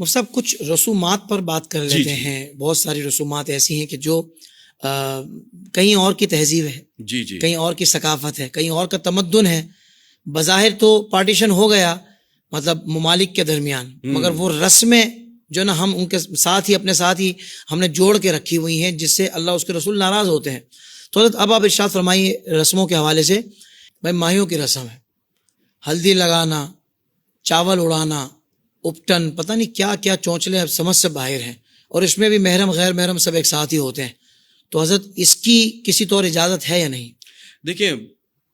مفتی صاحب کچھ رسومات پر بات کر لیتے ہیں. بہت ساری رسومات ایسی ہیں کہ جو کہیں اور کی تہذیب ہے, کہیں اور کی ثقافت ہے, کہیں اور کا تمدن ہے. بظاہر تو پارٹیشن ہو گیا مطلب ممالک کے درمیان, مگر وہ رسمیں جو نا ہم ان کے ساتھ ہی اپنے ساتھ ہی ہم نے جوڑ کے رکھی ہوئی ہیں, جس سے اللہ اس کے رسول ناراض ہوتے ہیں. تو حضرت اب آپ ارشاد فرمائیے رسموں کے حوالے سے. بھائی ماہیوں کی رسم ہے, ہلدی لگانا, چاول اڑانا, اپٹن, پتہ نہیں کیا کیا چونچلے اب سمجھ سے باہر ہیں, اور اس میں بھی محرم غیر محرم سب ایک ساتھ ہی ہوتے ہیں. تو حضرت اس کی کسی طور اجازت ہے یا نہیں؟ دیکھیں,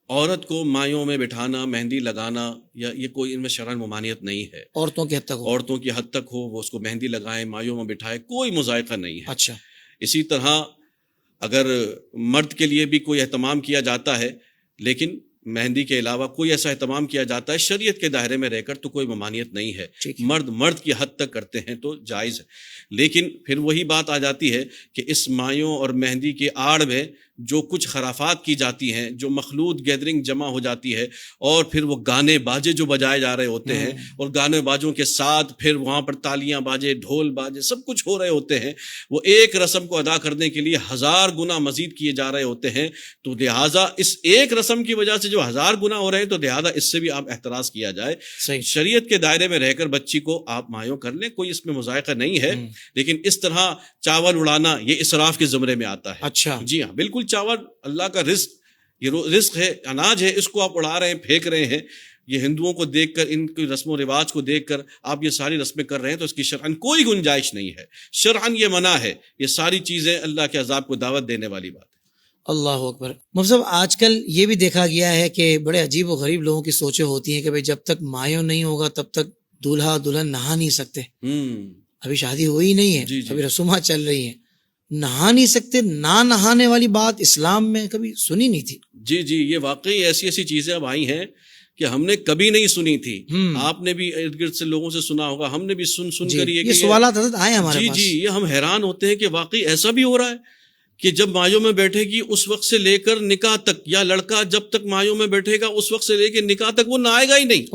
عورت کو مایوں میں بٹھانا, مہندی لگانا, یا یہ کوئی ان میں شرعاً ممانعت نہیں ہے. عورتوں کی حد تک ہو, عورتوں کی حد تک ہو, وہ اس کو مہندی لگائیں, مایوں میں بٹھائے, کوئی مذائقہ نہیں ہے. اچھا. اسی طرح اگر مرد کے لیے بھی کوئی اہتمام کیا جاتا ہے, لیکن مہندی کے علاوہ کوئی ایسا اہتمام کیا جاتا ہے شریعت کے دائرے میں رہ کر, تو کوئی ممانعت نہیں ہے. مرد کی حد تک کرتے ہیں تو جائز ہے. لیکن پھر وہی بات آ جاتی ہے کہ اس مایوں اور مہندی کے آڑ میں جو کچھ خرافات کی جاتی ہیں, جو مخلوط گیدرنگ جمع ہو جاتی ہے, اور پھر وہ گانے باجے جو بجائے جا رہے ہوتے ہیں, اور گانے باجوں کے ساتھ پھر وہاں پر تالیاں باجے, ڈھول باجے, سب کچھ ہو رہے ہوتے ہیں. وہ ایک رسم کو ادا کرنے کے لیے 1000 گنا مزید کیے جا رہے ہوتے ہیں. تو لہٰذا اس ایک رسم کی وجہ سے جو 1000 گنا ہو رہے ہیں, تو لہٰذا اس سے بھی آپ احتراز کیا جائے. شریعت کے دائرے میں رہ کر بچی کو آپ مایوں کر لیں, کوئی اس میں مذائقہ نہیں ہے. لیکن اس طرح چاول اڑانا یہ اسراف کے زمرے میں آتا ہے. اچھا. جی ہاں, بالکل. چاول اللہ کا رزق, یہ رزق ہے, اناج ہے, اس کو آپ اڑا رہے ہیں, پھینک رہے ہیں. یہ ہندوؤں کو دیکھ کر, ان کی رسم و رواج کو دیکھ کر آپ یہ ساری رسمیں کر رہے ہیں, تو اس کی شرعاً کوئی گنجائش نہیں ہے. شرعاً یہ منع ہے. یہ ساری چیزیں اللہ کے عذاب کو دعوت دینے والی بات ہے. اللہ اکبر. مفتی صاحب آج کل یہ بھی دیکھا گیا ہے کہ بڑے عجیب و غریب لوگوں کی سوچیں ہوتی ہیں کہ بھئی جب تک مایوں نہیں ہوگا تب تک دولہا دلہن نہا نہیں سکتے. ابھی شادی ہوئی نہیں ہے, ابھی رسومات چل رہی ہیں, نہا نہیں سکتے. نہ نہانے والی بات اسلام میں کبھی سنی نہیں تھی. جی, یہ واقعی ایسی ایسی چیزیں اب آئی ہیں کہ ہم نے کبھی نہیں سنی تھی. آپ نے بھی ارد گرد سے لوگوں سے سنا ہوگا, ہم نے بھی سن کر یہ سوالات حضرت آئے ہمارے پاس. یہ ہم حیران ہوتے ہیں کہ واقعی ایسا بھی ہو رہا ہے کہ جب مایوں میں بیٹھے گی اس وقت سے لے کر نکاح تک, یا لڑکا جب تک مایوں میں بیٹھے گا اس وقت سے لے کے نکاح تک وہ نہائے گا ہی نہیں.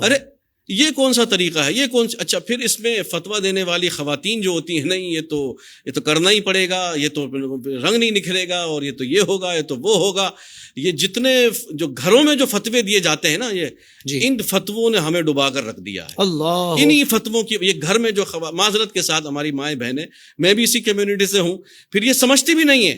ارے یہ کون سا طریقہ ہے, یہ کون سا. اچھا, پھر اس میں فتویٰ دینے والی خواتین جو ہوتی ہیں, نہیں یہ تو کرنا ہی پڑے گا, یہ تو رنگ نہیں نکھرے گا, اور یہ تو یہ ہوگا, یہ تو وہ ہوگا. یہ جتنے جو گھروں میں جو فتوے دیے جاتے ہیں نا, یہ ان فتووں نے ہمیں ڈبا کر رکھ دیا ہے. اللہ, انہی فتووں کی یہ گھر میں جو معذرت کے ساتھ ہماری مائیں بہنیں, میں بھی اسی کمیونٹی سے ہوں, پھر یہ سمجھتی بھی نہیں ہے.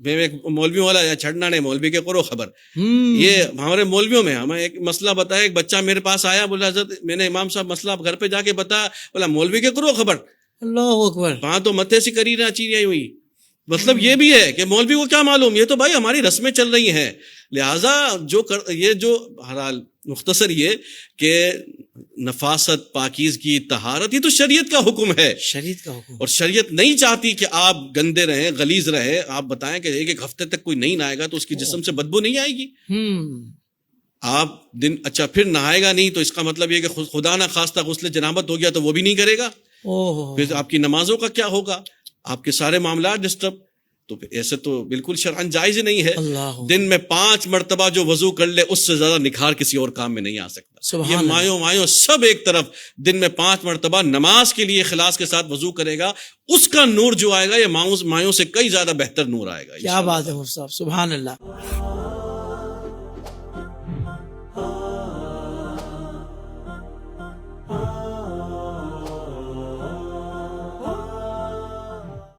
میں ایک مولویوں والا یا چھڑنا نہیں, مولوی کے کرو خبر. یہ ہمارے مولویوں میں ہمیں ایک مسئلہ بتایا, ایک بچہ میرے پاس آیا, بولا حضرت میں نے امام صاحب مسئلہ گھر پہ جا کے بتایا, بولا مولوی کے کرو خبر. اللہ اکبر. وہاں تو متھے سے کری نہ چیزیں ہوئی. مطلب یہ بھی ہے کہ مولوی کو کیا معلوم, یہ تو بھائی ہماری رسمیں چل رہی ہیں. لہٰذا یہ جو بہرحال مختصر یہ کہ نفاست, پاکیزگی, طہارت, یہ تو شریعت کا حکم ہے. شریعت کا حکم. اور شریعت نہیں چاہتی کہ آپ گندے رہیں, غلیظ رہیں. آپ بتائیں کہ ایک ہفتے تک کوئی نہیں نہائے گا تو اس کی جسم سے بدبو نہیں آئے گی. آپ اچھا پھر نہائے گا نہیں, تو اس کا مطلب یہ کہ خدا نہ خواستہ غسل جنابت ہو گیا تو وہ بھی نہیں کرے گا. پھر آپ کی نمازوں کا کیا ہوگا, آپ کے سارے معاملات ڈسٹرب. تو ایسے تو بالکل شرعاً جائز ہی نہیں ہے. دن میں 5 مرتبہ جو وضو کر لے اس سے زیادہ نکھار کسی اور کام میں نہیں آ سکتا. یہ مایوں سب ایک طرف, دن میں 5 مرتبہ نماز کے لیے اخلاص کے ساتھ وضو کرے گا, اس کا نور جو آئے گا یہ مایوں سے کئی زیادہ بہتر نور آئے گا. کیا بات ہے مفتی صاحب, سبحان اللہ.